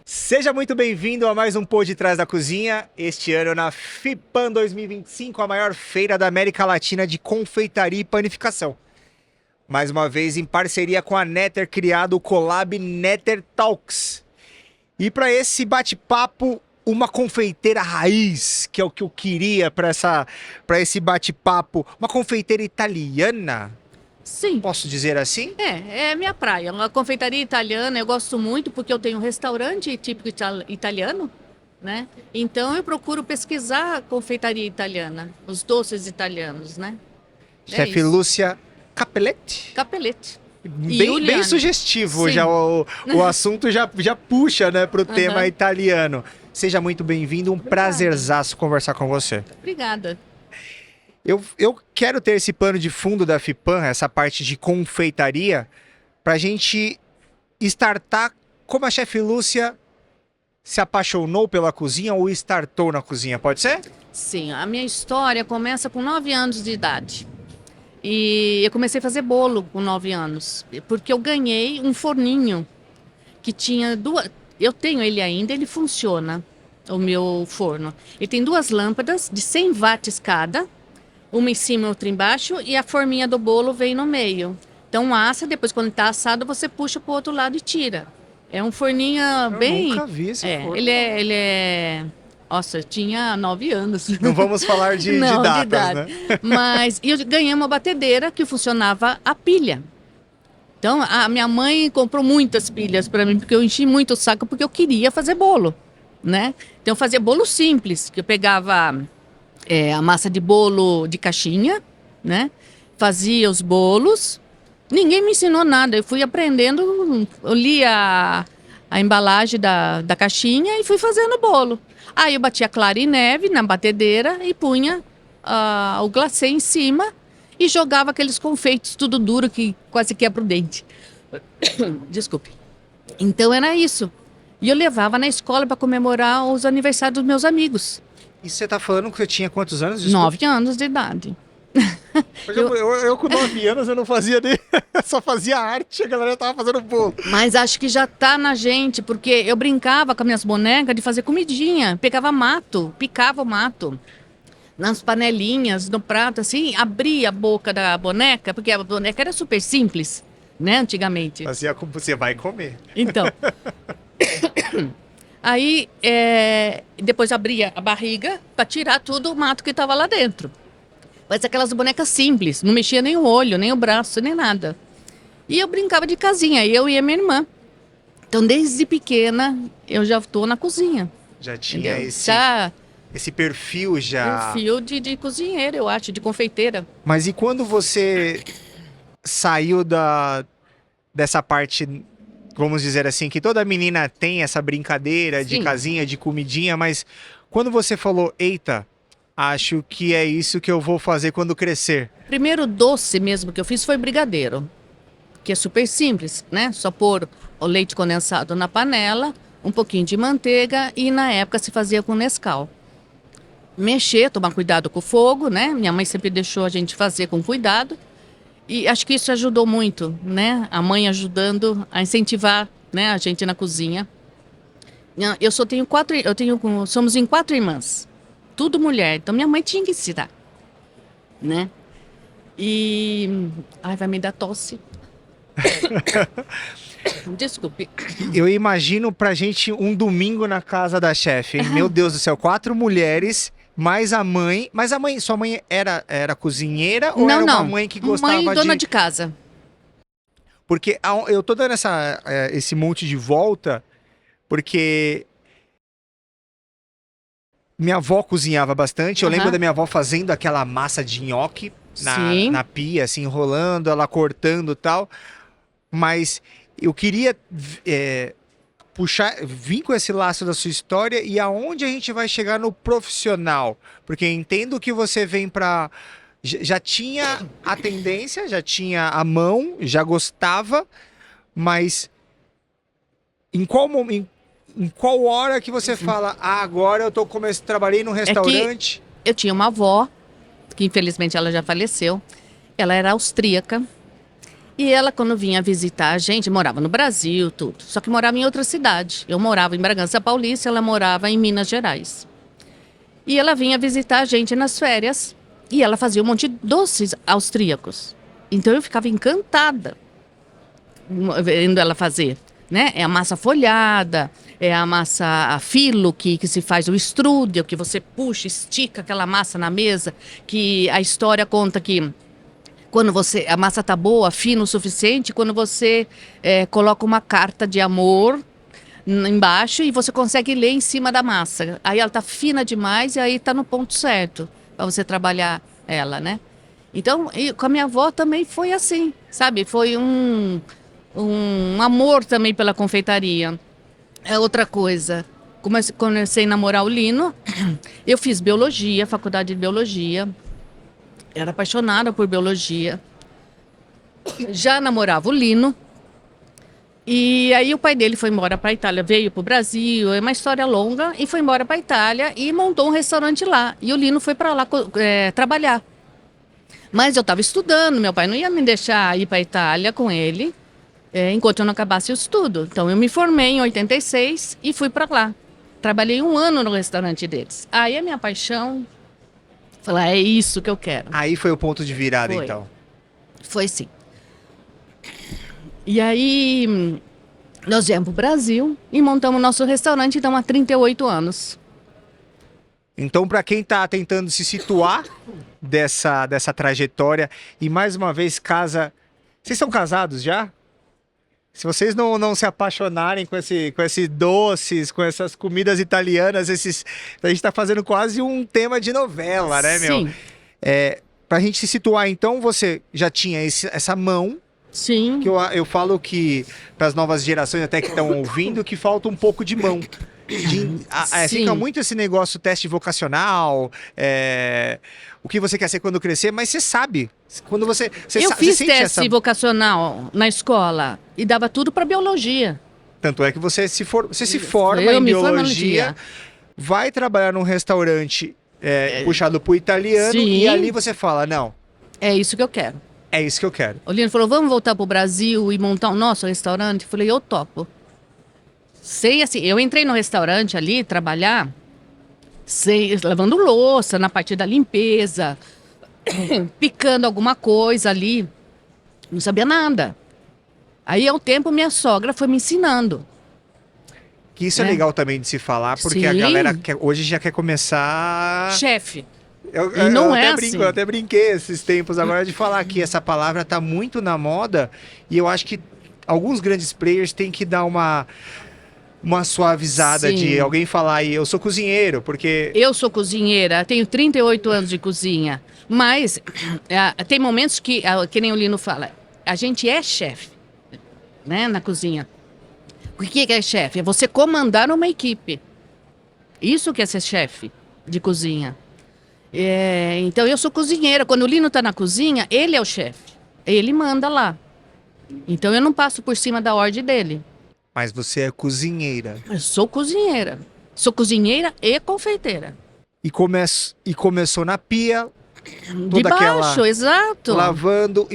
Seja muito bem-vindo a mais um Pô de Trás da Cozinha. Este ano na FIPAM 2025, a maior feira da América Latina de confeitaria e panificação. Mais uma vez em parceria com a Netter, criado o Collab Netter Talks. E para esse bate-papo, uma confeiteira raiz, que é o que eu queria para esse bate-papo, uma confeiteira italiana. Sim, Posso dizer assim? é minha praia. Uma confeitaria italiana eu gosto muito porque eu tenho um restaurante típico italiano, né? Então eu procuro pesquisar confeitaria italiana, os doces italianos, né? É Chefe isso. Lúcia Capelletti. Capelletti. E Bem Juliana. sugestivo, Sim. já o assunto já puxa, né, para o tema Aham. italiano. Seja muito bem-vindo, um Obrigada. prazerzaço conversar com você. Obrigada. Eu quero ter esse pano de fundo da FIPAM, essa parte de confeitaria, para a gente startar como a chefe Lúcia se apaixonou pela cozinha ou startou na cozinha, pode ser? Sim, a minha história começa com 9 anos de idade. E eu comecei a fazer bolo com 9 anos, porque eu ganhei um forninho que tinha duas. Eu tenho ele ainda, ele funciona, o meu forno. Ele tem duas lâmpadas de 100 watts cada, uma em cima e outra embaixo, e a forminha do bolo vem no meio. Então assa, depois quando está assado, você puxa para o outro lado e tira. É um forninho Eu bem. nunca vi esse forno. Ele é. Nossa, eu tinha 9 anos. Não vamos falar de Não, de datas, idade. né? Mas e eu ganhei uma batedeira que funcionava a pilha. Então, a minha mãe comprou muitas pilhas para mim, porque eu enchi muito o saco, porque eu queria fazer bolo, né? Então, eu fazia bolo simples, que eu pegava a massa de bolo de caixinha, né? Fazia os bolos. Ninguém me ensinou nada, eu fui aprendendo, eu li a embalagem da caixinha e fui fazendo o bolo. Aí eu batia clara e neve na batedeira e punha o glacê em cima e jogava aqueles confeitos tudo duro que quase quebra o dente. Desculpe. Então era isso. E eu levava na escola para comemorar os aniversários dos meus amigos. E você tá falando que você tinha quantos anos? Desculpa. 9 anos de idade. Mas eu com 9 anos eu não fazia nem. Só fazia arte, a galera tava fazendo bolo. Mas acho que já tá na gente, porque eu brincava com as minhas bonecas de fazer comidinha. Pegava mato, picava o mato nas panelinhas, no prato, assim, abria a boca da boneca, porque a boneca era super simples, né, antigamente. Fazia como você vai comer. Então, aí depois abria a barriga para tirar tudo o mato que estava lá dentro. Mas aquelas bonecas simples, não mexia nem o olho, nem o braço, nem nada. E eu brincava de casinha, eu e a minha irmã. Então, desde pequena, eu já estou na cozinha. Já tinha Entendeu? Já esse perfil já. um fio de cozinheira, eu acho, de confeiteira. Mas e quando você saiu dessa parte, vamos dizer assim, que toda menina tem essa brincadeira de Sim. casinha, de comidinha, mas quando você falou, eita, acho que é isso que eu vou fazer quando crescer. Primeiro doce mesmo que eu fiz foi brigadeiro, que é super simples, né? Só pôr o leite condensado na panela, um pouquinho de manteiga e na época se fazia com Nescau. Mexer, tomar cuidado com o fogo, né? Minha mãe sempre deixou a gente fazer com cuidado. E acho que isso ajudou muito, né? A mãe ajudando a incentivar, né, a gente na cozinha. Eu só tenho somos em 4 irmãs, tudo mulher. Então minha mãe tinha que ensinar, né? E ai, vai me dar tosse. Desculpe. Eu imagino pra gente um domingo na casa da chefe, hein? Meu Deus do céu, 4 mulheres, mais a mãe. Mas sua mãe era cozinheira ou era uma mãe que gostava mãe dona de casa. Porque eu tô dando esse monte de volta, porque minha avó cozinhava bastante. Eu lembro da minha avó fazendo aquela massa de nhoque na pia, assim, enrolando, ela cortando e tal. Mas eu queria vir com esse laço da sua história e aonde a gente vai chegar no profissional. Porque entendo que você vem pra... Já tinha a tendência, já tinha a mão, já gostava, mas em qual hora que você fala, agora eu trabalhei num restaurante? Eu tinha uma avó, que infelizmente ela já faleceu, ela era austríaca, E ela, quando vinha visitar a gente, morava no Brasil, tudo. Só que morava em outra cidade. Eu morava em Bragança Paulista, ela morava em Minas Gerais. E ela vinha visitar a gente nas férias. E ela fazia um monte de doces austríacos. Então eu ficava encantada vendo ela fazer, né? É a massa folhada, é a massa a filo que se faz o strudel, que você puxa, estica aquela massa na mesa, que a história conta que quando a massa tá boa, fina o suficiente, quando você coloca uma carta de amor embaixo e você consegue ler em cima da massa. Aí ela tá fina demais e aí tá no ponto certo para você trabalhar ela, né? Então, com a minha avó também foi assim, sabe? Foi um amor também pela confeitaria. É outra coisa. Comecei a namorar o Lino, eu fiz biologia, faculdade de biologia. Era apaixonada por biologia. Já namorava o Lino. E aí o pai dele foi embora para a Itália, veio para o Brasil, é uma história longa, e foi embora para a Itália e montou um restaurante lá. E o Lino foi para lá trabalhar. Mas eu estava estudando, meu pai não ia me deixar ir para a Itália com ele enquanto eu não acabasse o estudo. Então eu me formei em 86 e fui para lá. Trabalhei 1 ano no restaurante deles. Aí a minha paixão, falei, é isso que eu quero. Aí foi o ponto de virada, Foi. então. Foi sim. E aí nós viemos para o Brasil e montamos nosso restaurante, então há 38 anos. Então, para quem tá tentando se situar dessa trajetória, e mais uma vez, vocês são casados já? Se vocês não se apaixonarem com esse doces, com essas comidas italianas, a gente tá fazendo quase um tema de novela, né, meu? Sim. Pra gente se situar, então, você já tinha essa mão, Sim. que eu falo que, para as novas gerações até que estão ouvindo, que falta um pouco de mão. Fica muito esse negócio, teste vocacional, o que você quer ser quando crescer, mas você sabe. Quando você Eu fiz sente teste vocacional na escola e dava tudo para biologia. Tanto é que você se forma em biologia, vai trabalhar num restaurante puxado pro italiano, Sim. E ali você fala, não, é isso que eu quero. é isso que eu quero. O Lino falou, vamos voltar pro Brasil e montar o nosso restaurante? Eu falei, eu topo. Eu entrei no restaurante ali, trabalhar, lavando louça, na parte da limpeza, picando alguma coisa ali. Não sabia nada. Aí, ao tempo, minha sogra foi me ensinando. Que isso é legal também de se falar, porque a Sim. galera hoje já quer começar... Chefe. Eu não até é brinco, assim. eu até brinquei esses tempos agora de falar que essa palavra tá muito na moda, e eu acho que alguns grandes players têm que dar uma suavizada. Sim. De alguém falar aí, eu sou cozinheiro, porque... Eu sou cozinheira, tenho 38 anos de cozinha, mas tem momentos que nem o Lino fala, a gente é chefe, né, na cozinha. O que é chefe? É você comandar uma equipe. Isso que é ser chefe de cozinha. Então eu sou cozinheira, quando o Lino está na cozinha, ele é o chefe, ele manda lá. Então eu não passo por cima da ordem dele. Mas você é cozinheira. Eu sou cozinheira. Sou cozinheira e confeiteira. E começou na pia. De baixo, exato. Lavando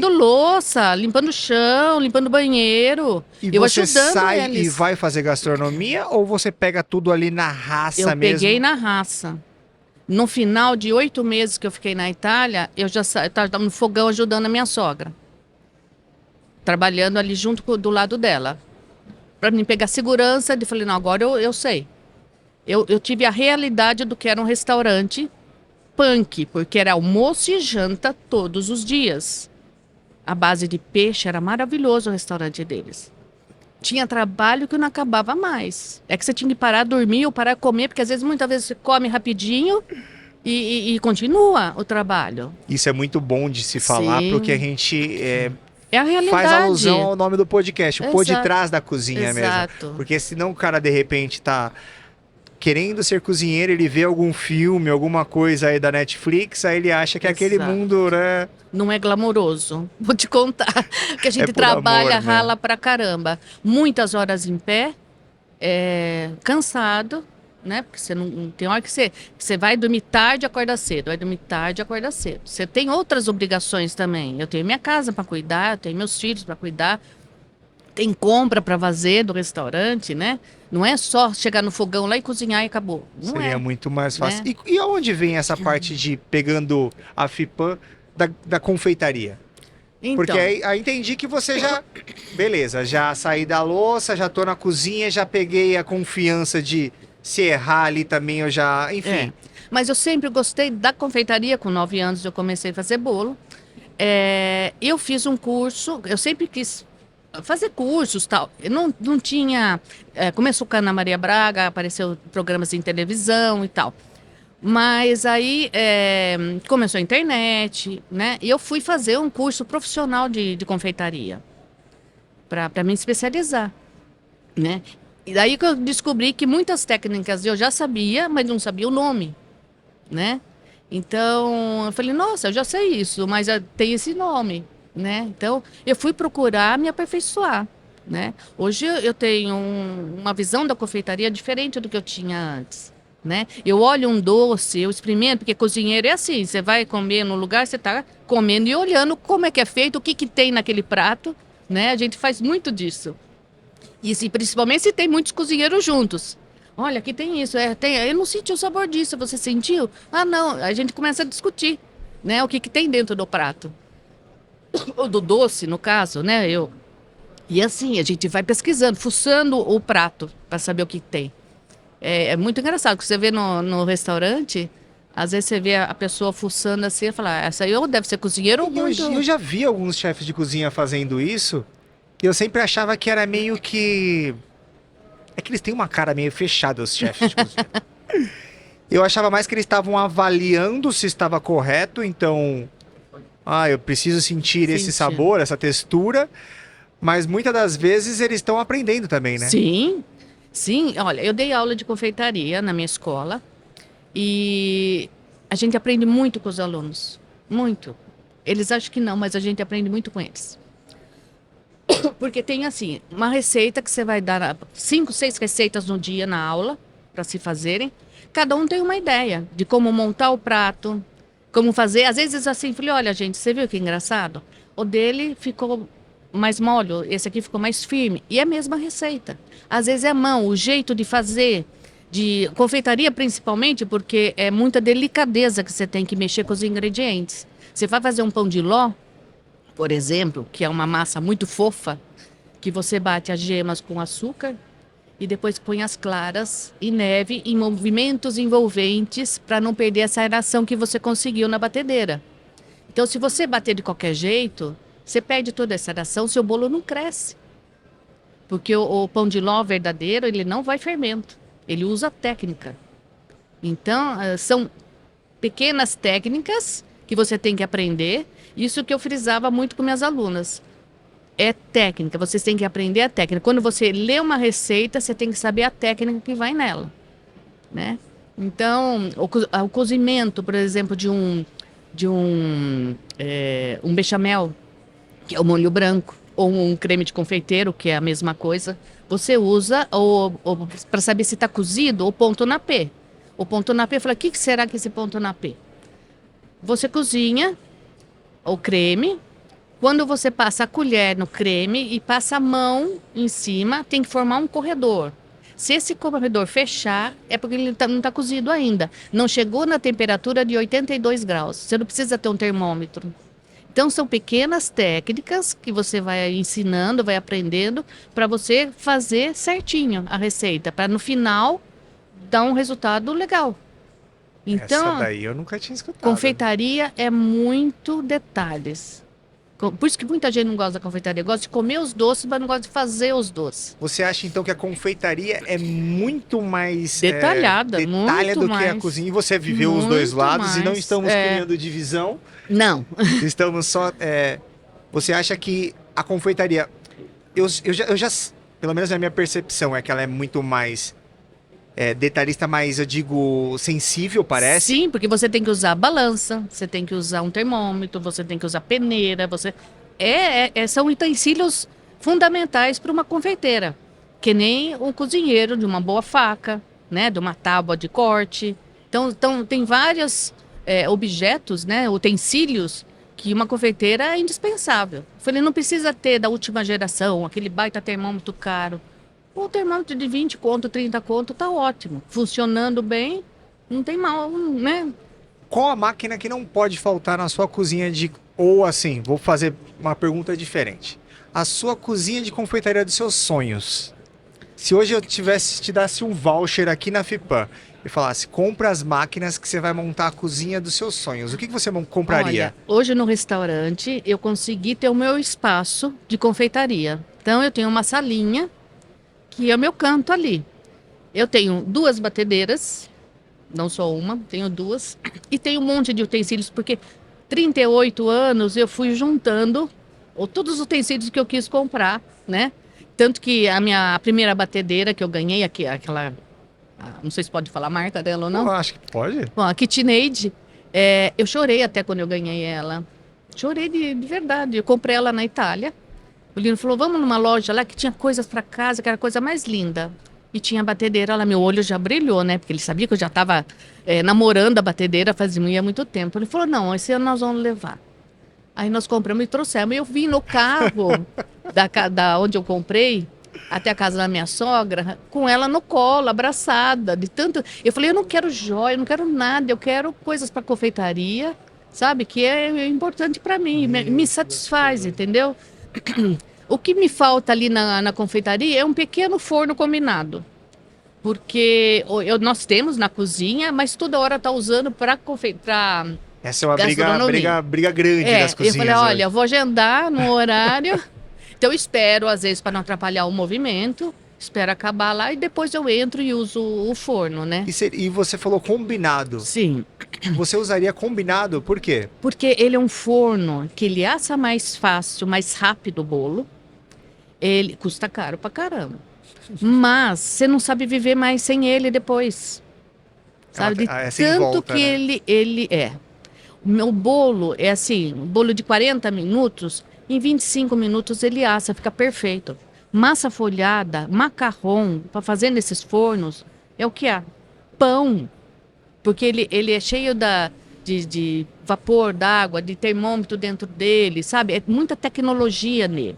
louça, limpando o chão, limpando o banheiro. E eu você ajudando sai eles. E vai fazer gastronomia ou você pega tudo ali na raça mesmo? Eu peguei na raça. No final de 8 meses que eu fiquei na Itália, eu já estava no fogão ajudando a minha sogra. Trabalhando ali do lado dela. Para mim pegar segurança, eu falei, não, agora eu sei. Eu tive a realidade do que era um restaurante punk, porque era almoço e janta todos os dias. A base de peixe era maravilhoso o restaurante deles. Tinha trabalho que não acabava mais. É que você tinha que parar, dormir ou parar de comer, porque às vezes, muitas vezes, você come rapidinho e continua o trabalho. Isso é muito bom de se falar, Sim. porque a gente... É a realidade. Faz alusão ao nome do podcast, o Por Detrás da Cozinha. Exato. Mesmo. Porque senão o cara, de repente, tá querendo ser cozinheiro, ele vê algum filme, alguma coisa aí da Netflix, aí ele acha que é aquele mundo, né? Não é glamouroso. Vou te contar. Que a gente trabalha, amor, rala pra caramba. Muitas horas em pé, cansado, né? Porque você não tem hora que você vai dormir tarde, acorda cedo, vai dormir tarde, acorda cedo. Você tem outras obrigações também. Eu tenho minha casa para cuidar, eu tenho meus filhos para cuidar, tem compra para fazer do restaurante, né? Não é só chegar no fogão lá e cozinhar e acabou. Não Seria é, muito mais fácil. né? E aonde vem essa parte de pegando a FIPAM da confeitaria? Porque Então, aí entendi que você já, beleza, já saí da louça, já tô na cozinha, já peguei a confiança de se errar ali também, eu já, enfim. é. Mas eu sempre gostei da confeitaria. Com 9 anos eu comecei a fazer bolo. Eu fiz um curso, eu sempre quis fazer cursos, tal. Eu não tinha. Começou com a Ana Maria Braga, apareceu programas em televisão e tal. Mas aí começou a internet, né? E eu fui fazer um curso profissional de confeitaria para me especializar, né? E daí que eu descobri que muitas técnicas eu já sabia, mas não sabia o nome, né? Então, eu falei, nossa, eu já sei isso, mas tem esse nome, né? Então, eu fui procurar me aperfeiçoar, né? Hoje eu tenho uma visão da confeitaria diferente do que eu tinha antes, né? Eu olho um doce, eu experimento, porque cozinheiro é assim, você vai comer no lugar, você está comendo e olhando como é que é feito, o que que tem naquele prato, né? A gente faz muito disso. E se, principalmente se tem muitos cozinheiros juntos. Olha, aqui tem isso, eu não senti o sabor disso, você sentiu? Ah, não, a gente começa a discutir, né, o que que tem dentro do prato. Ou do doce, no caso, né, E assim, a gente vai pesquisando, fuçando o prato para saber o que tem. É muito engraçado, que você vê no restaurante, às vezes você vê a pessoa fuçando assim e fala, essa aí ou deve ser cozinheiro ou muito... Eu já vi alguns chefes de cozinha fazendo isso, e eu sempre achava que era meio que... É que eles têm uma cara meio fechada, os chefes de cozinha. Eu achava mais que eles estavam avaliando se estava correto, então... eu preciso sentir esse sabor, essa textura, mas muitas das vezes eles estão aprendendo também, né? Sim, sim. Olha, eu dei aula de confeitaria na minha escola e a gente aprende muito com os alunos, muito. Eles acham que não, mas a gente aprende muito com eles. Porque tem assim, uma receita que você vai dar 5, 6 receitas no dia na aula para se fazerem. Cada um tem uma ideia de como montar o prato, como fazer. Às vezes assim, falei, olha gente, você viu que engraçado? O dele ficou mais mole, esse aqui ficou mais firme. E é a mesma receita. Às vezes é a mão, o jeito de fazer, de confeitaria principalmente, porque é muita delicadeza que você tem que mexer com os ingredientes. Você vai fazer um pão de ló, por exemplo, que é uma massa muito fofa, que você bate as gemas com açúcar e depois põe as claras e neve em movimentos envolventes para não perder essa aeração que você conseguiu na batedeira. Então, se você bater de qualquer jeito, você perde toda essa aeração, seu bolo não cresce. Porque o pão de ló verdadeiro, ele não vai fermento, ele usa técnica. Então, são pequenas técnicas que você tem que aprender. Isso que eu frisava muito com minhas alunas. É técnica, vocês têm que aprender a técnica. Quando você lê uma receita, você tem que saber a técnica que vai nela, né? Então, o cozimento, por exemplo, de um bechamel, que é o molho branco, ou um creme de confeiteiro, que é a mesma coisa, você usa para saber se está cozido o ponto na P. O ponto na P, eu falei, o que será que é esse ponto na P? Você cozinha o creme. Quando você passa a colher no creme e passa a mão em cima, tem que formar um corredor. Se esse corredor fechar, é porque ele não está cozido ainda. Não chegou na temperatura de 82 graus. Você não precisa ter um termômetro. Então, são pequenas técnicas que você vai ensinando, vai aprendendo, para você fazer certinho a receita, para no final dar um resultado legal. Então, essa daí eu nunca tinha escutado. Confeitaria é muito detalhes. Por isso que muita gente não gosta da confeitaria. Gosta de comer os doces, mas não gosta de fazer os doces. Você acha, então, que a confeitaria é muito mais... Detalhada, detalha muito do mais. que a cozinha. E você viveu os dois Muito lados e não mais, estamos criando divisão. Não. Estamos só... Você acha que a confeitaria... Eu já, pelo menos na minha percepção, é que ela é muito mais... detalhista, mais, eu digo, sensível, parece. Sim, porque você tem que usar balança, você tem que usar um termômetro, você tem que usar peneira, são utensílios fundamentais para uma confeiteira. Que nem o cozinheiro de uma boa faca, né? De uma tábua de corte. Então tem vários objetos, né? Utensílios que uma confeiteira é indispensável. Eu falei, não precisa ter da última geração, aquele baita termômetro caro. O termômetro de 20 conto, 30 conto, tá ótimo. Funcionando bem, não tem mal, né? Qual a máquina que não pode faltar na sua cozinha de... Ou assim, vou fazer uma pergunta diferente. A sua cozinha de confeitaria dos seus sonhos. Se hoje eu te desse um voucher aqui na Fipan e falasse, compra as máquinas que você vai montar a cozinha dos seus sonhos, o que você compraria? Olha, hoje no restaurante eu consegui ter o meu espaço de confeitaria. Então eu tenho uma salinha, que é o meu canto ali. Eu tenho 2 batedeiras, não só uma, tenho 2. E tenho um monte de utensílios, porque 38 anos eu fui juntando todos os utensílios que eu quis comprar, né? Tanto que a minha primeira batedeira que eu ganhei, aquela... não sei se pode falar a marca dela ou não. Eu acho que pode. Bom, a KitchenAid, eu chorei até quando eu ganhei ela. Chorei de verdade. Eu comprei ela na Itália. O Lino falou, vamos numa loja lá que tinha coisas para casa, que era a coisa mais linda. E tinha batedeira lá, meu olho já brilhou, né? Porque ele sabia que eu já estava namorando a batedeira fazia muito tempo. Ele falou, não, esse ano nós vamos levar. Aí nós compramos e trouxemos. E eu vim no carro da onde eu comprei até a casa da minha sogra, com ela no colo, abraçada, de tanto... Eu falei, eu não quero joia, eu não quero nada, eu quero coisas para confeitaria, sabe? Que é importante para mim, me satisfaz, entendeu? O que me falta ali na confeitaria é um pequeno forno combinado. Porque nós temos na cozinha, mas toda hora tá usando para essa é uma briga grande das cozinhas. Eu falei, olha, hoje. eu vou agendar no horário. Então eu espero, às vezes, para não atrapalhar o movimento, espero acabar lá e depois eu entro e uso o forno, né? E você falou combinado. Sim. Você usaria combinado, por quê? Porque ele é um forno que ele assa mais fácil, mais rápido o bolo. Ele custa caro pra caramba. Mas você não sabe viver mais sem ele depois. Sabe? De tanto volta, que né? ele é. O meu bolo é assim, um bolo de 40 minutos, em 25 minutos ele assa, fica perfeito. Massa folhada, macarrão, para fazer nesses fornos, é o que há. Pão, porque ele é cheio de vapor d'água, de termômetro dentro dele, sabe? É muita tecnologia nele.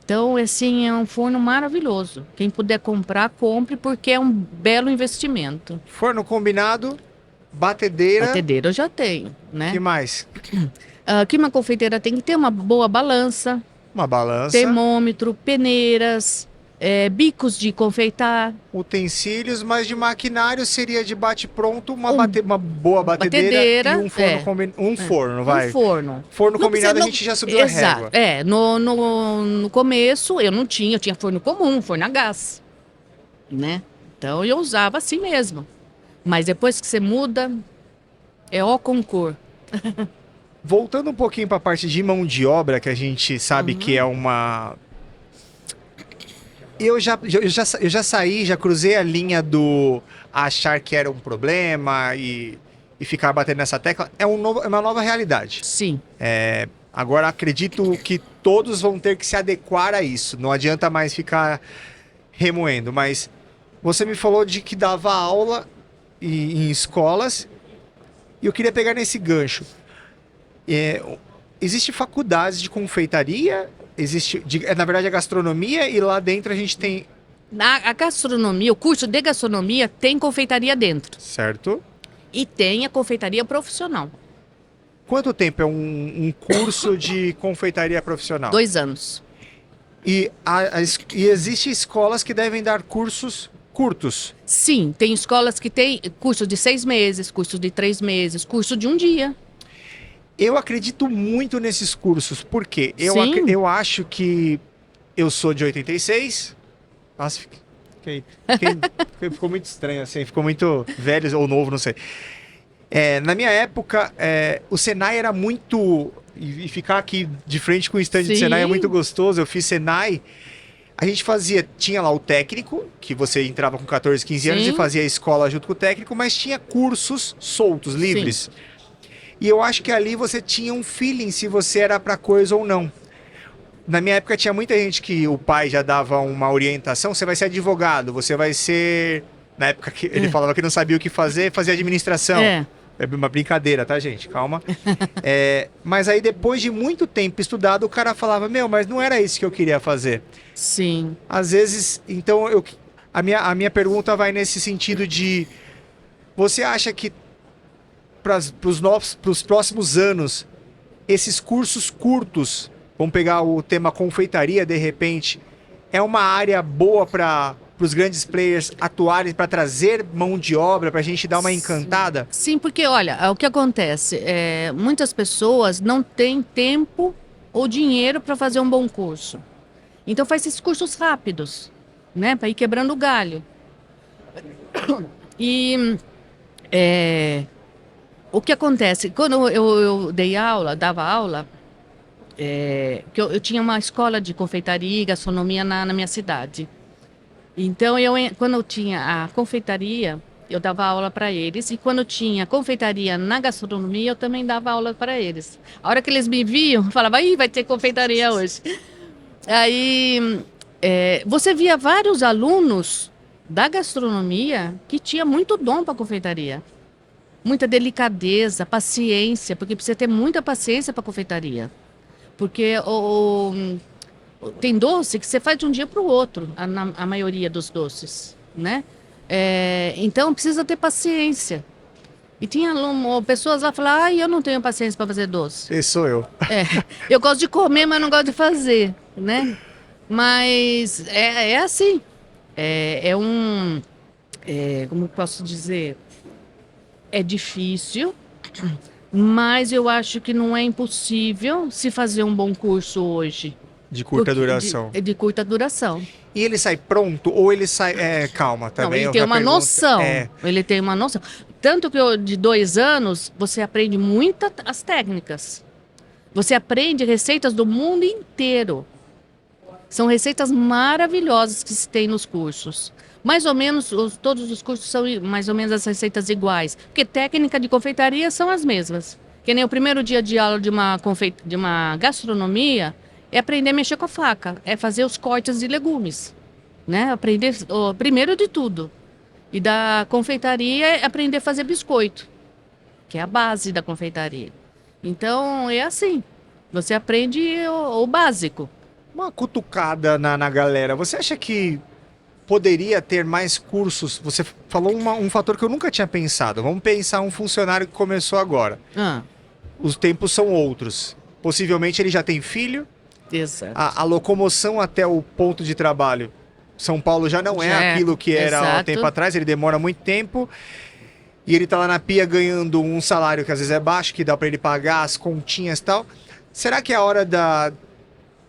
Então, assim, é um forno maravilhoso. Quem puder comprar, compre, porque é um belo investimento. Forno combinado, batedeira... Batedeira eu já tenho, né? O que mais? Aqui uma confeiteira tem que ter uma boa balança. Uma balança. Termômetro, peneiras, bicos de confeitar. Utensílios, mas de maquinário seria de bate-pronto uma boa batedeira e um forno Um forno. Forno combinado a gente já subiu a régua. No começo eu tinha forno comum, forno a gás, né? Então eu usava assim mesmo. Mas depois que você muda, é ó com cor. Voltando um pouquinho para a parte de mão de obra, que a gente sabe que é uma... Eu já saí, já cruzei a linha do achar que era um problema e ficar batendo nessa tecla. É uma nova realidade. Sim. Agora acredito que todos vão ter que se adequar a isso. Não adianta mais ficar remoendo. Mas você me falou de que dava aula em escolas e eu queria pegar nesse gancho. Existe faculdades de confeitaria? Existe, na verdade, a gastronomia, e lá dentro a gente tem... A gastronomia, o curso de gastronomia tem confeitaria dentro. Certo. E tem a confeitaria profissional. Quanto tempo é um curso de confeitaria profissional? 2 anos. E existem escolas que devem dar cursos curtos? Sim, tem escolas que têm curso de 6 meses, curso de 3 meses, curso de 1 dia. Eu acredito muito nesses cursos, porque eu acho que eu sou de 86. Nossa, ficou muito estranho assim, ficou muito velho ou novo, não sei. Na minha época, o Senai era muito... E ficar aqui de frente com o stand de Senai é muito gostoso. Eu fiz Senai, a gente tinha lá o técnico, que você entrava com 14, 15 anos e fazia a escola junto com o técnico, mas tinha cursos soltos, livres. Sim. E eu acho que ali você tinha um feeling se você era pra coisa ou não. Na minha época tinha muita gente que o pai já dava uma orientação, você vai ser advogado, você vai ser Na época que ele falava que não sabia o que fazer, fazia administração. É uma brincadeira, tá, gente? Calma. Mas aí, depois de muito tempo estudado, o cara falava, mas não era isso que eu queria fazer. Sim. Às vezes, então, a minha pergunta vai nesse sentido de... Você acha que para os próximos anos, esses cursos curtos, vamos pegar o tema confeitaria, de repente, é uma área boa para os grandes players atuarem, para trazer mão de obra, para a gente dar uma encantada? Sim, porque olha, o que acontece? Muitas pessoas não têm tempo ou dinheiro para fazer um bom curso. Então faz esses cursos rápidos, né? Para ir quebrando o galho. E o que acontece? Quando eu dava aula, que eu tinha uma escola de confeitaria e gastronomia na minha cidade. Então, quando eu tinha a confeitaria, eu dava aula para eles. E quando tinha confeitaria na gastronomia, eu também dava aula para eles. A hora que eles me viam, eu falava, ih, vai ter confeitaria hoje. Aí, você via vários alunos da gastronomia que tinha muito dom para confeitaria. Muita delicadeza, paciência, porque precisa ter muita paciência para confeitaria. Porque tem doce que você faz de um dia para o outro, a maioria dos doces, né? Então precisa ter paciência. E tinha pessoas lá que falavam, eu não tenho paciência para fazer doce. Esse sou eu. Eu gosto de comer, mas não gosto de fazer, né? Mas é assim. Como posso dizer? É difícil, mas eu acho que não é impossível se fazer um bom curso hoje. De curta duração. De curta duração. E ele sai pronto ou ele sai... calma, também. Não, ele tem uma noção. Ele tem uma noção. Tanto que de 2 anos, você aprende muitas as técnicas. Você aprende receitas do mundo inteiro. São receitas maravilhosas que se tem nos cursos. Mais ou menos, todos os cursos são mais ou menos as receitas iguais. Porque técnica de confeitaria são as mesmas. Que nem o primeiro dia de aula de uma gastronomia é aprender a mexer com a faca. É fazer os cortes de legumes. Né? Aprender, primeiro de tudo. E da confeitaria é aprender a fazer biscoito. Que é a base da confeitaria. Então, é assim. Você aprende o básico. Uma cutucada na galera. Você acha que poderia ter mais cursos? Você falou um fator que eu nunca tinha pensado. Vamos pensar um funcionário que começou agora. Os tempos são outros. Possivelmente ele já tem filho. Exato. A locomoção até o ponto de trabalho. São Paulo já não é aquilo que era há um tempo atrás. Ele demora muito tempo. E ele tá lá na pia ganhando um salário que às vezes é baixo, que dá para ele pagar as continhas e tal. Será que é a hora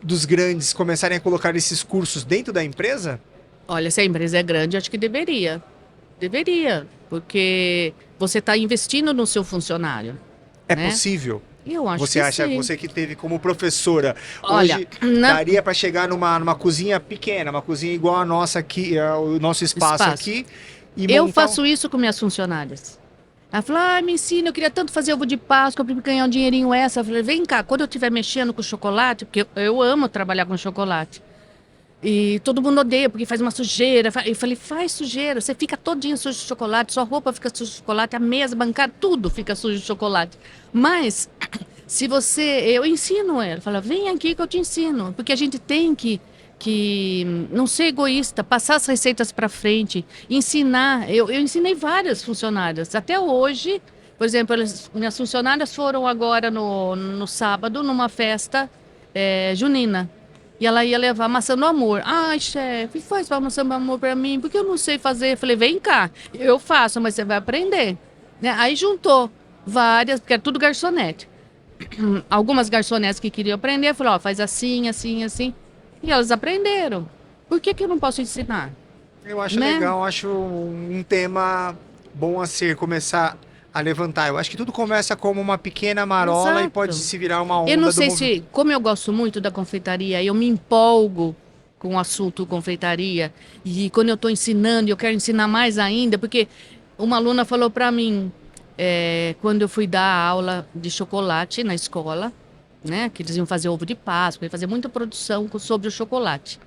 dos grandes começarem a colocar esses cursos dentro da empresa? Olha, se a empresa é grande, acho que deveria. Deveria, porque você está investindo no seu funcionário. É possível? Eu acho você que acha, sim. Você que teve como professora, olha, hoje daria para chegar numa cozinha pequena, uma cozinha igual a nossa aqui, o nosso espaço aqui. E eu faço isso com minhas funcionárias. Ela falou, me ensina, eu queria tanto fazer ovo de Páscoa para ganhar um dinheirinho essa. Eu falei, vem cá, quando eu estiver mexendo com chocolate, porque eu amo trabalhar com chocolate. E todo mundo odeia, porque faz uma sujeira. Eu falei, faz sujeira, você fica todinho sujo de chocolate, sua roupa fica suja de chocolate, a mesa, bancada, tudo fica sujo de chocolate. Mas, se eu ensino ela, fala, vem aqui que eu te ensino. Porque a gente tem que não ser egoísta, passar as receitas para frente, ensinar. Eu ensinei várias funcionárias, até hoje. Por exemplo, minhas funcionárias foram agora no sábado, numa festa junina. E ela ia levar maçã do amor. Ai, chefe, faz uma maçã do amor para mim, porque eu não sei fazer. Eu falei, vem cá, eu faço, mas você vai aprender. Né? Aí juntou várias, porque era tudo garçonete. Algumas garçonetes que queriam aprender, falou, faz assim, assim, assim. E elas aprenderam. Por que eu não posso ensinar? Eu acho legal, acho um tema bom a começar a levantar. Eu acho que tudo começa como uma pequena marola e pode se virar uma onda. Eu não sei se, como eu gosto muito da confeitaria, eu me empolgo com o assunto confeitaria. E quando eu estou ensinando, eu quero ensinar mais ainda, porque uma aluna falou para mim, quando eu fui dar aula de chocolate na escola, né, que eles iam fazer ovo de Páscoa, iam fazer muita produção sobre o chocolate.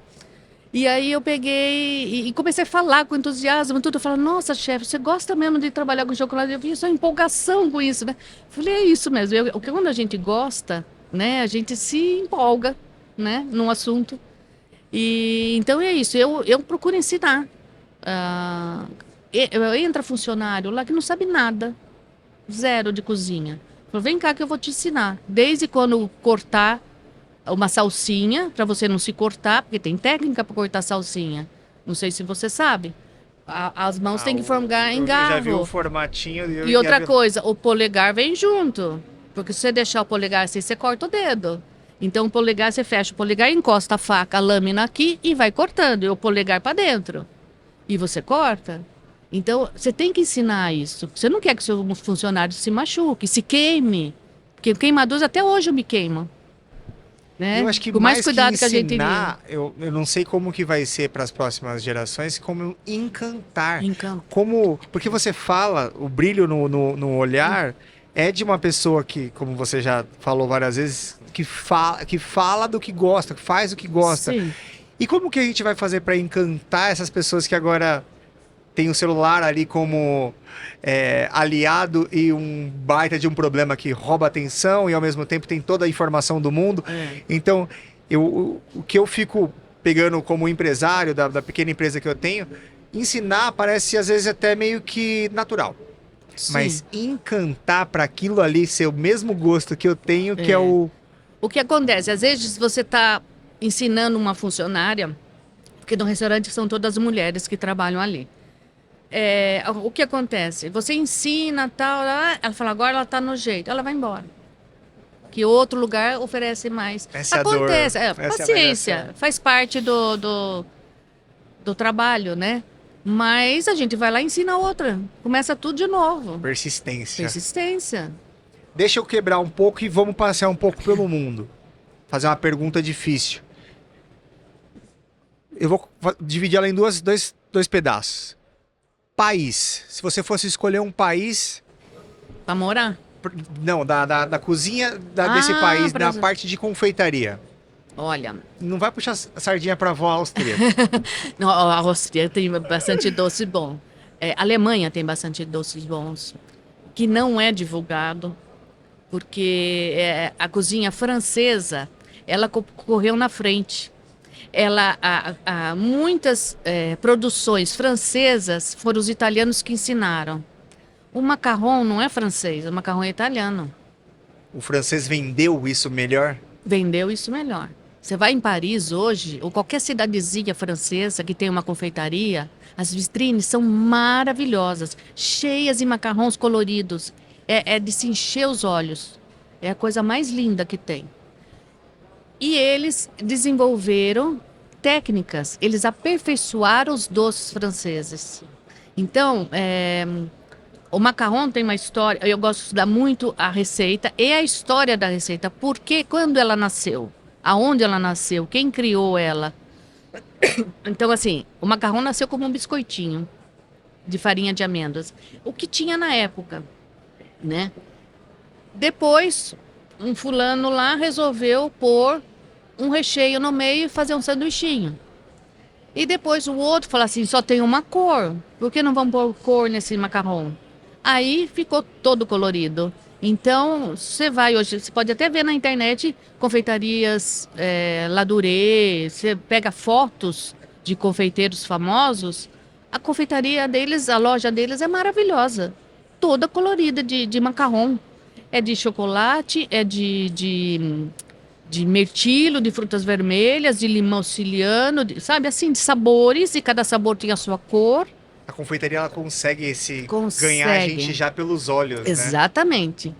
E aí eu peguei e comecei a falar com entusiasmo, tudo. Eu falava, nossa, chefe, você gosta mesmo de trabalhar com chocolate? Eu vi sua empolgação com isso, né? Falei, é isso mesmo. Quando a gente gosta, né, a gente se empolga, né, num assunto. E então é isso, eu procuro ensinar. Ah, entra funcionário lá que não sabe nada, zero de cozinha. Falei, vem cá que eu vou te ensinar. Desde quando cortar uma salsinha, para você não se cortar, porque tem técnica para cortar salsinha. Não sei se você sabe. As mãos têm que forgar em eu já vi o garro. formatinho. E outra coisa, o polegar vem junto. Porque se você deixar o polegar assim, você corta o dedo. Então o polegar, você fecha o polegar, encosta a faca, a lâmina aqui e vai cortando. E o polegar para dentro. E você corta. Então, você tem que ensinar isso. Você não quer que seu funcionário se machuque, se queime. Porque queimaduras até hoje eu me queimo. Né? Eu acho que Com mais mais cuidado que que a gente iria. ensinar, eu não sei como que vai ser para as próximas gerações, como encantar. Então, Como, porque você fala, o brilho no olhar é de uma pessoa que, como você já falou várias vezes, que fala do que gosta, que faz o que gosta. sim. E como que a gente vai fazer para encantar essas pessoas que agora têm o celular ali como aliado e um baita de um problema que rouba atenção e ao mesmo tempo tem toda a informação do mundo? É. Então, o que eu fico pegando como empresário da pequena empresa que eu tenho, ensinar parece às vezes até meio que natural. Sim. Mas encantar para aquilo ali ser o mesmo gosto que eu tenho, que é o... O que acontece? Às vezes você está ensinando uma funcionária, porque no restaurante são todas mulheres que trabalham ali. O que acontece? Você ensina, tal, ela fala, agora ela está no jeito, ela vai embora. Que outro lugar oferece mais. Essa é a dor. Acontece, Essa é a paciência, variação. faz parte do trabalho, né? Mas a gente vai lá e ensina outra. Começa tudo de novo. Persistência. Persistência. Deixa eu quebrar um pouco e vamos passear um pouco pelo mundo. Fazer uma pergunta difícil. Eu vou dividir ela em dois pedaços. País. Se você fosse escolher um país... Pra morar? Não, da cozinha desse país, na parte de confeitaria. Olha, Não vai puxar a sardinha pra avó austríaca. não, a Áustria tem bastante doce bom. A Alemanha tem bastante doces bons, que não é divulgado, porque a cozinha francesa, ela correu na frente. Muitas produções francesas foram os italianos que ensinaram. O macarrão não é francês, o macarrão é italiano. O francês vendeu isso melhor? Vendeu isso melhor. Você vai em Paris hoje, ou qualquer cidadezinha francesa que tem uma confeitaria, as vitrines são maravilhosas, cheias de macarrões coloridos. É de se encher os olhos. É a coisa mais linda que tem. E eles desenvolveram técnicas, eles aperfeiçoaram os doces franceses. Então, o macarrão tem uma história, eu gosto de estudar muito a receita e a história da receita. Porque quando ela nasceu, aonde ela nasceu, quem criou ela. Então, assim, o macarrão nasceu como um biscoitinho de farinha de amêndoas. O que tinha na época, né? Depois, um fulano lá resolveu pôr um recheio no meio e fazer um sanduichinho. E depois o outro falou assim, só tem uma cor, por que não vamos pôr cor nesse macarrão? Aí ficou todo colorido. Então, você vai hoje, você pode até ver na internet confeitarias Laduré, você pega fotos de confeiteiros famosos, a confeitaria deles, a loja deles é maravilhosa, toda colorida de macarrão. É de chocolate, é de mirtilo, de frutas vermelhas, de limão siciliano, sabe assim, de sabores, e cada sabor tem a sua cor. A confeitaria ela consegue Consegue. ganhar a gente já pelos olhos, né? Exatamente.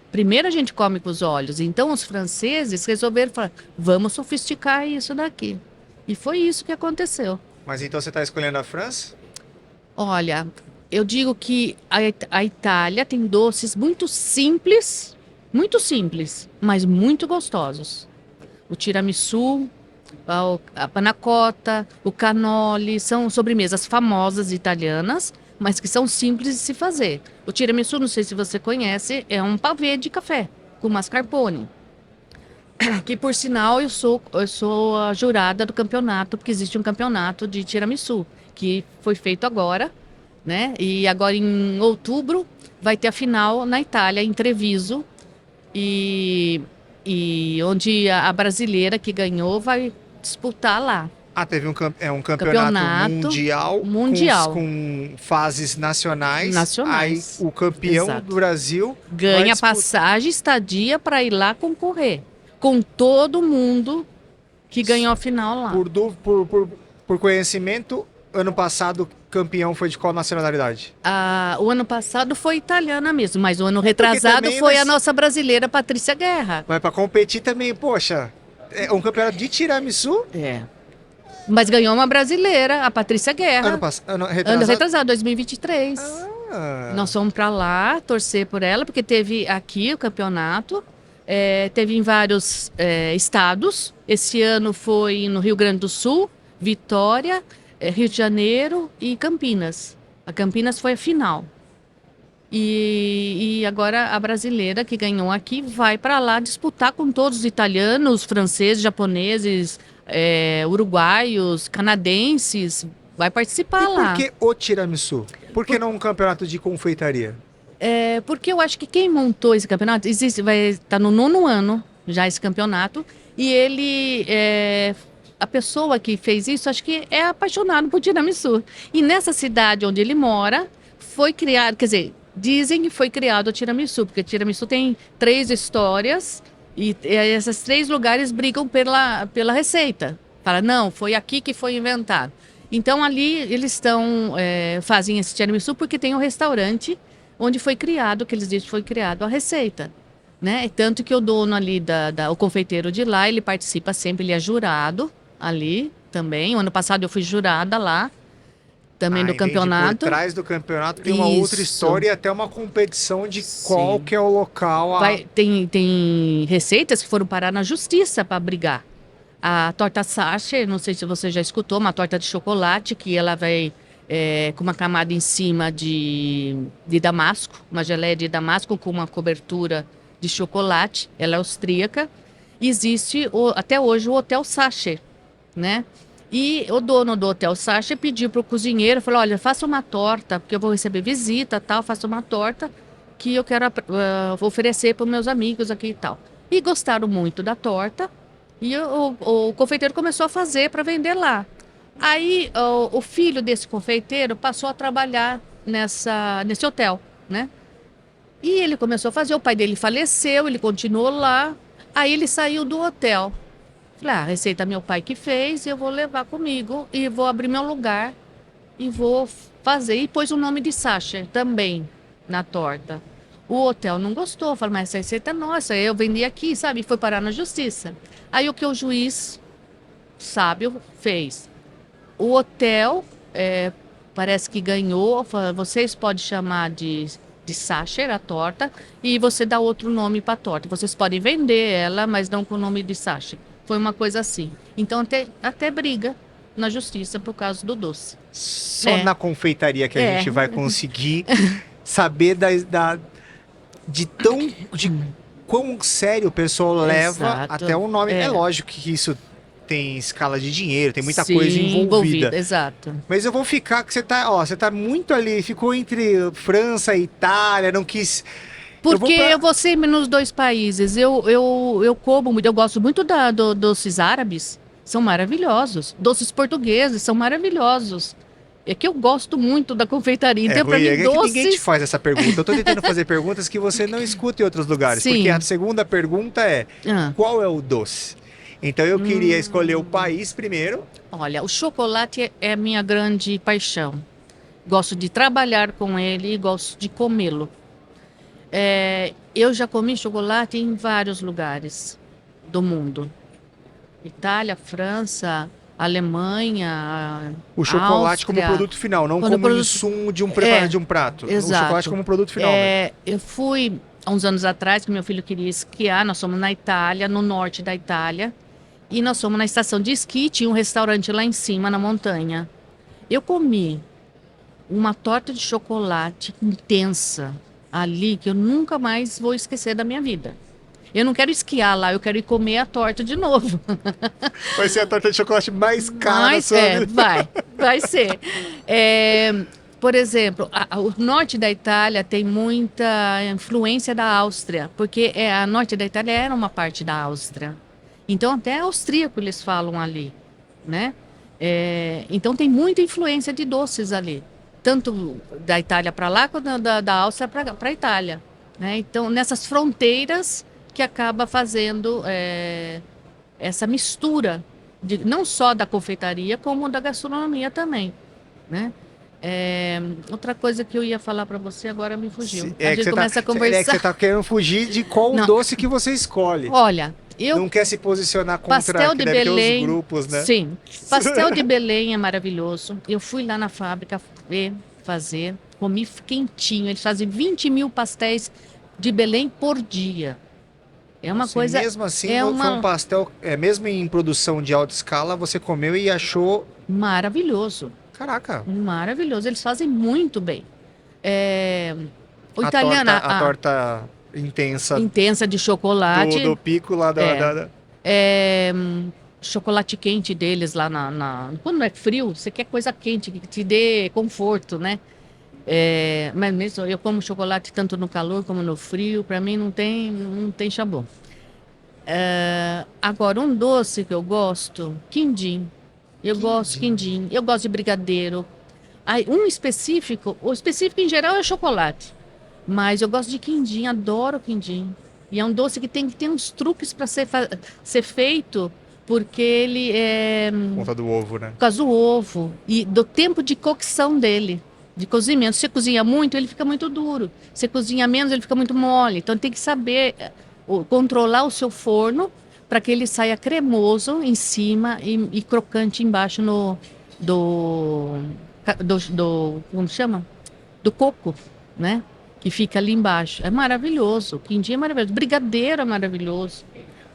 Primeiro a gente come com os olhos. Então os franceses resolveram falar, vamos sofisticar isso daqui. E foi isso que aconteceu. Mas então você está escolhendo a França? Olha, eu digo que a Itália tem doces muito simples, mas muito gostosos. O tiramisu, a panna cotta, o cannoli, são sobremesas famosas italianas, mas que são simples de se fazer. O tiramisu, não sei se você conhece, é um pavê de café com mascarpone. Que por sinal eu sou a jurada do campeonato, porque existe um campeonato de tiramisu, que foi feito agora, né? E agora em outubro vai ter a final na Itália, em Treviso, e, e onde a brasileira que ganhou vai disputar lá. Ah, teve um campeonato Campeonato mundial, mundial, com fases nacionais. Aí nacionais. o campeão Exato. do Brasil vai Ganha disputar. passagem, estadia para ir lá concorrer, com todo mundo que ganhou a final lá. Por conhecimento, ano passado, campeão foi de qual nacionalidade? O ano passado foi italiana mesmo, mas o ano retrasado também foi vai a nossa brasileira Patrícia Guerra. Mas para competir também, poxa, é um campeonato de tiramisu? É. Mas ganhou uma brasileira, a Patrícia Guerra. Ano Ano retrasado? retrasado, 2023. Ah, Nós fomos para lá torcer por ela, porque teve aqui o campeonato, teve em vários estados. Esse ano foi no Rio Grande do Sul, Vitória, Rio de Janeiro e Campinas. A Campinas foi a final. E agora a brasileira que ganhou aqui vai para lá disputar com todos os italianos, franceses, japoneses, uruguaios, canadenses. Vai participar e lá. por que o tiramisu? Por que não um campeonato de confeitaria? Porque eu acho que quem montou esse campeonato, vai estar no 9º ano já esse campeonato, e ele, a pessoa que fez isso, acho que é apaixonado por tiramisu. E nessa cidade onde ele mora, foi criado, quer dizer, dizem que foi criado o tiramisu, porque o tiramisu tem 3 histórias, e esses 3 lugares brigam pela receita. Fala, não, foi aqui que foi inventado. Então ali eles fazem esse tiramisu porque tem um restaurante onde foi criado, que eles dizem que foi criado a receita, né? Tanto que o dono ali, o confeiteiro de lá, ele participa sempre, ele é jurado ali também. O ano passado eu fui jurada lá, também do campeonato. Por trás do campeonato tem uma outra história e até uma competição de qual que é o local. Tem receitas que foram parar na justiça para brigar. A torta Sacher, não sei se você já escutou, uma torta de chocolate que ela vai com uma camada em cima de damasco, uma geleia de damasco com uma cobertura de chocolate. Ela é austríaca. Existe até hoje o Hotel Sacher, né? E o dono do Hotel Sacher pediu para o cozinheiro, falou, olha, faça uma torta, porque eu vou receber visita, tal, faça uma torta que eu quero oferecer para os meus amigos aqui e tal. E gostaram muito da torta. E o confeiteiro começou a fazer para vender lá. Aí o filho desse confeiteiro passou a trabalhar nesse hotel, né? E ele começou a fazer, o pai dele faleceu, ele continuou lá. Aí ele saiu do hotel. Falei, a receita meu pai que fez, eu vou levar comigo e vou abrir meu lugar e vou fazer. E pôs o nome de Sacher também na torta. O hotel não gostou, falou, mas essa receita é nossa, eu vendi aqui, sabe? E foi parar na justiça. Aí o que o juiz sábio fez? O hotel parece que ganhou, vocês podem chamar de Sacher, a torta, e você dá outro nome para a torta. Vocês podem vender ela, mas não com o nome de Sacher. Foi uma coisa assim. Então até briga na justiça por causa do doce. Só na confeitaria que a gente vai conseguir saber de quão sério o pessoal leva. Exato. Até o nome. É lógico que isso tem escala de dinheiro, tem muita coisa envolvida. Exato. Mas eu vou ficar que você tá muito ali, ficou entre França e Itália, não quis. Porque eu vou sempre nos 2 países. Eu como muito, eu gosto muito dos doces árabes, são maravilhosos. Doces portugueses são maravilhosos. É que eu gosto muito da confeitaria. Então, para mim, doces... Ninguém te faz essa pergunta. Eu tô tentando fazer perguntas que você não escuta em outros lugares. Sim. Porque a segunda pergunta é, qual é o doce? Então eu queria escolher o país primeiro. Olha, o chocolate é a minha grande paixão. Gosto de trabalhar com ele e gosto de comê-lo. Eu já comi chocolate em vários lugares do mundo. Itália, França, Alemanha, O chocolate Áustria, como produto final, não como insumo de um preparo de um prato. Exato. O chocolate como produto final. Eu fui há uns anos atrás, que meu filho queria esquiar, nós fomos na Itália, no norte da Itália, e nós fomos na estação de esqui, tinha um restaurante lá em cima, na montanha. Eu comi uma torta de chocolate intensa ali, que eu nunca mais vou esquecer da minha vida. Eu não quero esquiar lá, eu quero ir comer a torta de novo. Vai ser a torta de chocolate mais cara da Mas, sua vida. vai ser. Por exemplo, o norte da Itália tem muita influência da Áustria, porque a norte da Itália era uma parte da Áustria. Então, até austríaco eles falam ali, né? Então, tem muita influência de doces ali, tanto da Itália para lá, quanto da Áustria para a Itália, né? Então, nessas fronteiras que acaba fazendo essa mistura, não só da confeitaria, como da gastronomia também, né? Outra coisa que eu ia falar para você agora me fugiu. A gente começa a conversar. É que você tá querendo fugir de qual Não. doce que você escolhe. Olha, Não quer se posicionar contra pastel de que deve ter Belém, os grupos, né? sim. Pastel de Belém é maravilhoso. Eu fui lá na fábrica ver, fazer, comi quentinho. Eles fazem 20 mil pastéis de Belém por dia. É uma coisa. Mesmo assim, é foi um pastel, mesmo em produção de alta escala, você comeu e achou. Maravilhoso. Caraca. Maravilhoso. Eles fazem muito bem. O italiano. A torta intensa de chocolate. do pico lá da... Chocolate quente deles lá quando é frio, você quer coisa quente, que te dê conforto, né? Mas mesmo eu como chocolate tanto no calor como no frio, para mim não tem sabor. Agora, um doce que eu gosto, quindim. Eu gosto de quindim, eu gosto de brigadeiro. O específico em geral é chocolate, mas eu gosto de quindim, adoro quindim. E é um doce que tem que ter uns truques para ser feito, porque ele é... Por conta do ovo, né? Por causa do ovo e do tempo de cocção dele, de cozimento. Se você cozinha muito, ele fica muito duro. Se você cozinha menos, ele fica muito mole. Então tem que saber controlar o seu forno para que ele saia cremoso em cima e crocante embaixo como chama? Do coco, né? Que fica ali embaixo. É maravilhoso. Quindim é maravilhoso. Brigadeiro é maravilhoso.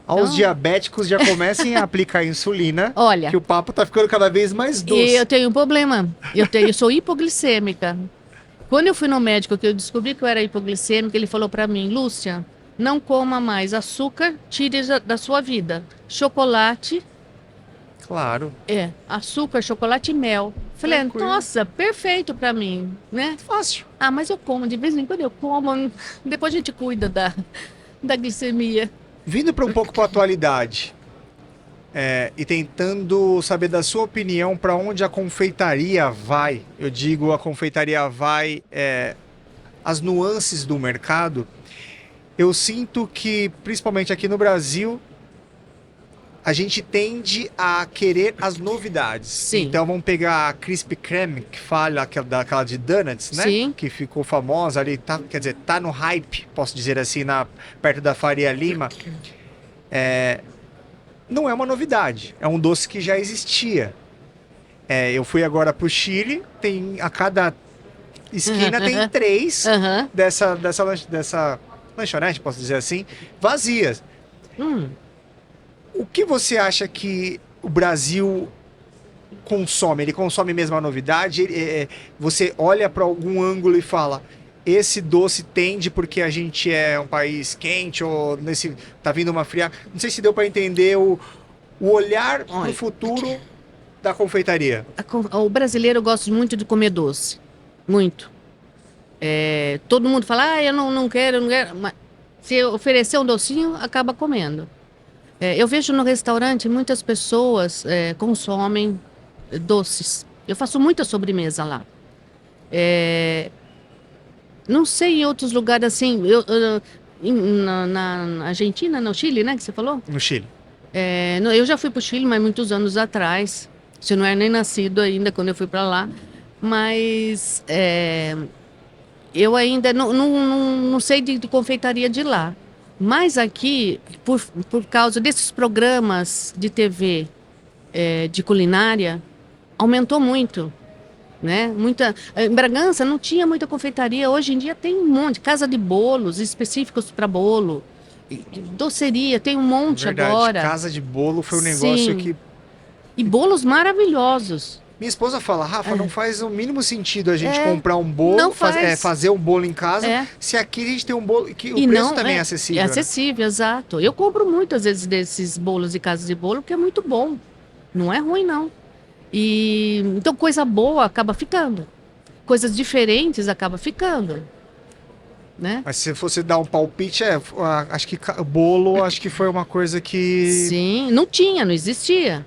Aos diabéticos já comecem a aplicar insulina. Olha, que o papo tá ficando cada vez mais doce. Eu tenho um problema. Eu sou hipoglicêmica. Quando eu fui no médico, que eu descobri que eu era hipoglicêmica, ele falou para mim, Lúcia, não coma mais açúcar, tire da sua vida. Chocolate. Claro. Açúcar, chocolate e mel. Falei, nossa, perfeito para mim, né? Fácil. Mas eu como, de vez em quando eu como, depois a gente cuida da glicemia. Vindo para um pouco para a atualidade, e tentando saber da sua opinião para onde a confeitaria vai, eu digo a confeitaria vai, as nuances do mercado, eu sinto que, principalmente aqui no Brasil, a gente tende a querer as novidades. Sim. Então vamos pegar a Krispy Kreme, que fala daquela de donuts, né? Sim. Que ficou famosa ali, quer dizer, tá no hype, posso dizer assim, perto da Faria Lima. Não é uma novidade, é um doce que já existia. Eu fui agora pro Chile, a cada esquina tem 3 dessa lanchonete, posso dizer assim, vazias. O que você acha que o Brasil consome? Ele consome mesmo a novidade? Você olha para algum ângulo e fala, esse doce tende porque a gente é um país quente ou tá vindo uma fria? Não sei se deu para entender o olhar para o futuro da confeitaria. O brasileiro gosta muito de comer doce. Muito. Todo mundo fala, eu não quero, mas se oferecer um docinho, acaba comendo. Eu vejo no restaurante muitas pessoas consomem doces. Eu faço muita sobremesa lá. Não sei em outros lugares assim. Na Argentina, no Chile, né? Que você falou? No Chile. Eu já fui para o Chile, mas muitos anos atrás. Você não era nem nascido ainda quando eu fui para lá. Mas eu ainda não sei de confeitaria de lá. Mas aqui, por causa desses programas de TV de culinária, aumentou muito, né? Em Bragança não tinha muita confeitaria, hoje em dia tem um monte, casa de bolos específicos para bolo, doceria, tem um monte. Verdade, agora. Casa de bolo foi um negócio que... E bolos maravilhosos. Minha esposa fala, Rafa, É. não faz o mínimo sentido a gente É, comprar um bolo, não faz. fazer um bolo em casa, É. se aqui a gente tem um bolo, que o E preço não também é é acessível, né? acessível, exato. Eu compro muitas vezes desses bolos de casa de bolo, porque é muito bom. Não é ruim, não. E então coisa boa acaba ficando. Coisas diferentes acaba ficando, né? Mas se fosse dar um palpite, acho que bolo, acho que foi uma coisa que... Sim, não tinha, não existia,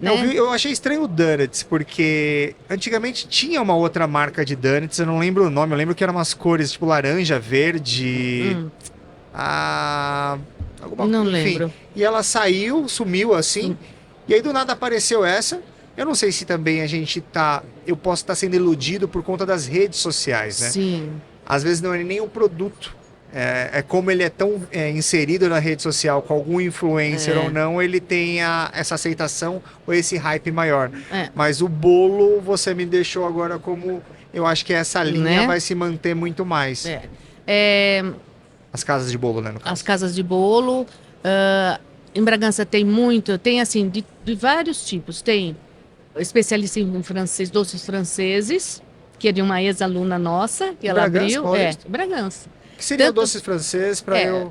né? Eu achei estranho o Donuts, porque antigamente tinha uma outra marca de Donuts, eu não lembro o nome, eu lembro que eram umas cores tipo laranja, verde, Hum, não enfim. lembro. E ela saiu, sumiu assim, e aí do nada apareceu essa. Eu não sei se também eu posso estar sendo iludido por conta das redes sociais, né? Sim, Às vezes não é nem o produto. É como ele é tão inserido na rede social com algum influencer ou é, não, ele tem essa aceitação ou esse hype maior. é, Mas o bolo, você me deixou agora como... Eu acho que essa linha né? vai se manter muito mais. É. É, As casas de bolo, né, no as caso. casas de bolo, em Bragança tem muito, tem assim, de vários tipos. Tem especialista em francês, doces franceses, que é de uma ex-aluna nossa, que Em ela Bragança, abriu. Paulista? Bragança. O que seria o Tanto, doces francês para eu...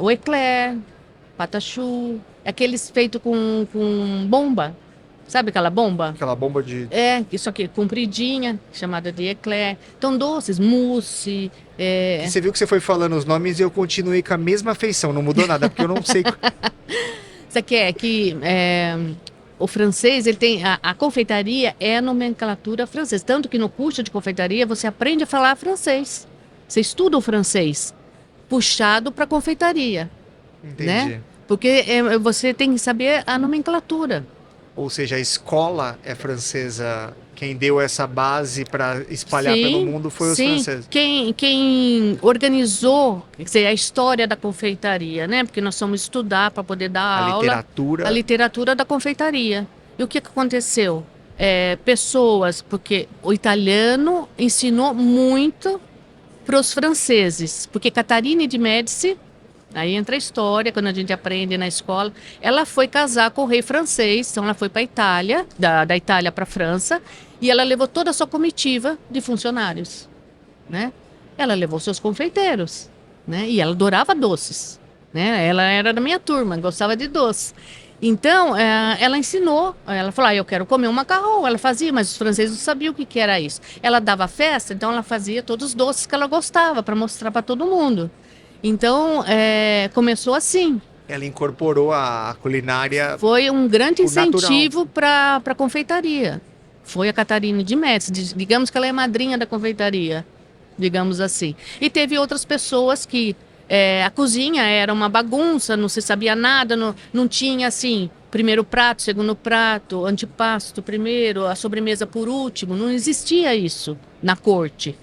o eclair, patachu, aqueles feitos com bomba. Sabe aquela bomba? Aquela bomba de... Isso aqui, compridinha, chamada de eclair. Então, doces, mousse. Que você viu que você foi falando os nomes e eu continuei com a mesma feição, não mudou nada, porque eu não sei... Isso aqui o francês, ele tem a confeitaria é a nomenclatura francesa. Tanto que no curso de confeitaria você aprende a falar francês. Você estuda o francês puxado para confeitaria, Entendi. né? Porque você tem que saber a nomenclatura. Ou seja, a escola é francesa. Quem deu essa base para espalhar Sim, pelo mundo foi os sim. franceses. Quem organizou, quer dizer, a história da confeitaria, né? Porque nós fomos estudar para poder dar A aula. literatura. A literatura da confeitaria. E o que aconteceu? Pessoas, porque o italiano ensinou muito para os franceses, porque Catarina de Médici, aí entra a história, quando a gente aprende na escola, ela foi casar com o rei francês, então ela foi para a Itália, da Itália para a França, e ela levou toda a sua comitiva de funcionários, né? Ela levou seus confeiteiros, né? E ela adorava doces, né? Ela era da minha turma, gostava de doce. Então, ela ensinou, ela falou, eu quero comer um macarrão. Ela fazia, mas os franceses não sabiam o que era isso. Ela dava festa, então ela fazia todos os doces que ela gostava, para mostrar para todo mundo. Então, começou assim. Ela incorporou a culinária. Foi um grande o natural. incentivo para a confeitaria. Foi a Catarina de Médici, digamos que ela é madrinha da confeitaria, digamos assim. E teve outras pessoas que a cozinha era uma bagunça, não se sabia nada, não tinha assim, primeiro prato, segundo prato, antipasto primeiro, a sobremesa por último, não existia isso na corte.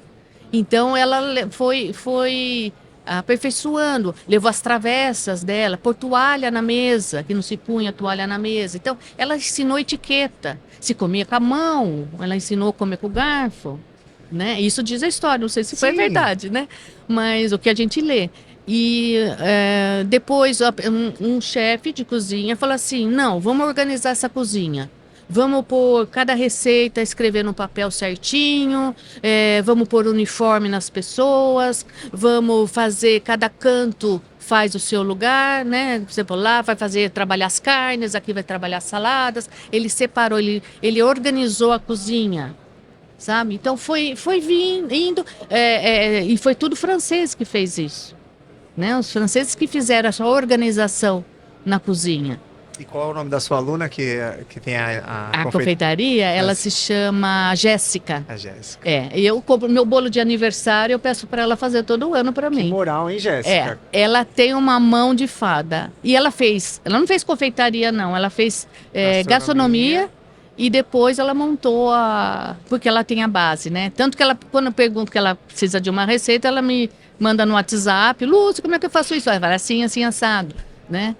Então ela foi aperfeiçoando, levou as travessas dela, pôr toalha na mesa, que não se punha toalha na mesa. Então ela ensinou etiqueta, se comia com a mão, ela ensinou a comer com o garfo, né? Isso diz a história, não sei se foi Sim. verdade, né? Mas o que a gente lê. E depois um chefe de cozinha falou assim, não, vamos organizar essa cozinha. Vamos pôr cada receita, escrever no papel certinho, vamos pôr uniforme nas pessoas, vamos fazer, cada canto faz o seu lugar, né? Por exemplo, lá vai trabalhar as carnes, aqui vai trabalhar as saladas. Ele separou, ele organizou a cozinha, sabe? Então foi indo, e foi tudo francês que fez isso, né? Os franceses que fizeram essa organização na cozinha. E qual é o nome da sua aluna que tem A confeitaria, ela se chama Jéssica. A Jéssica. E eu compro meu bolo de aniversário, eu peço para ela fazer todo ano para Que mim. moral, hein, Jéssica? Ela tem uma mão de fada. E ela não fez confeitaria não, ela fez gastronomia e depois ela montou porque ela tem a base, né? Tanto que quando eu pergunto que ela precisa de uma receita, ela me manda no WhatsApp, Lúcia, como é que eu faço isso? Ela fala assim, assim, assado, né?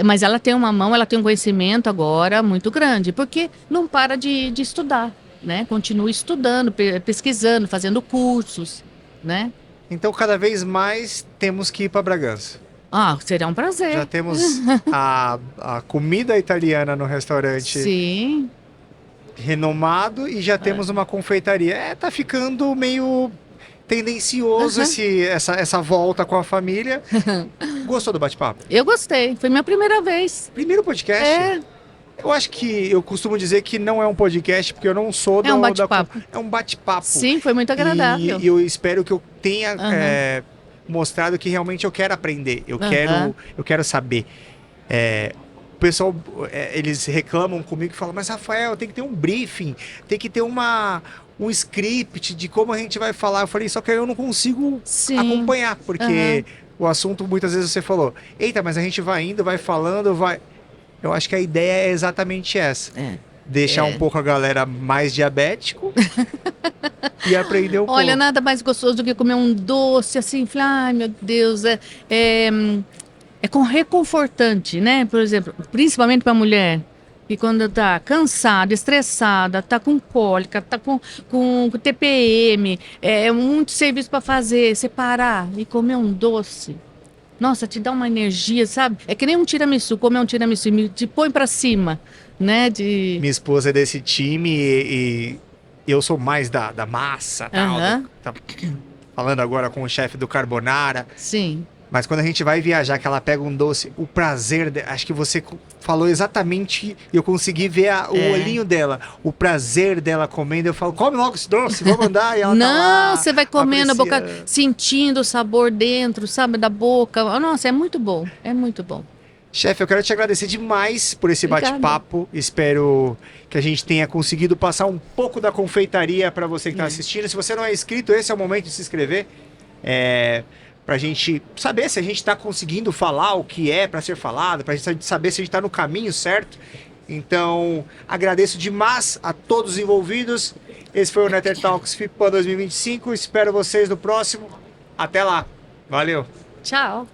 Mas ela tem uma mão, ela tem um conhecimento agora muito grande, porque não para de estudar, né? Continua estudando, pesquisando, fazendo cursos, né? Então, cada vez mais temos que ir para Bragança. Ah, será um prazer. Já temos a comida italiana no restaurante Sim. renomado e já temos uma confeitaria. Tá ficando meio tendencioso essa volta com a família. Gostou do bate-papo? Eu gostei. Foi minha primeira vez. Primeiro podcast? É. Eu acho que eu costumo dizer que não é um podcast, porque eu não sou É um bate-papo. É um bate-papo. Sim, foi muito agradável. E eu espero que eu tenha mostrado que realmente eu quero aprender. Eu quero saber. O pessoal, eles reclamam comigo e falam, mas Rafael, tem que ter um briefing, tem que ter um script de como a gente vai falar. Eu falei, só que eu não consigo acompanhar, porque o assunto, muitas vezes você falou, eita, mas a gente vai indo, vai falando, vai... Eu acho que a ideia é exatamente essa. Deixar um pouco a galera mais diabético e aprender um pouco. Olha, nada mais gostoso do que comer um doce assim. Ai, meu Deus, reconfortante, né? Por exemplo, principalmente para mulher, que quando tá cansada, estressada, tá com cólica, tá com TPM, muito serviço para fazer, separar e comer um doce. Nossa, te dá uma energia, sabe? É que nem um tiramisu, comer um tiramisu e te põe pra cima, né? Minha esposa é desse time e eu sou mais da massa, tal. Tá falando agora com o chefe do Carbonara. Sim. Mas quando a gente vai viajar, que ela pega um doce, o prazer, acho que você falou exatamente, eu consegui ver o olhinho dela, o prazer dela comendo. Eu falo, come logo esse doce, vamos andar. E ela não, você vai comendo a boca, sentindo o sabor dentro, sabe, da boca. Nossa, é muito bom, é muito bom. Chefe, eu quero te agradecer demais por esse bate-papo. Espero que a gente tenha conseguido passar um pouco da confeitaria para você que está assistindo. Se você não é inscrito, esse é o momento de se inscrever. Pra gente saber se a gente tá conseguindo falar o que é pra ser falado, pra gente saber se a gente tá no caminho certo. Então, agradeço demais a todos os envolvidos. Esse foi o Nether Talks FIPAN 2025. Espero vocês no próximo. Até lá. Valeu. Tchau.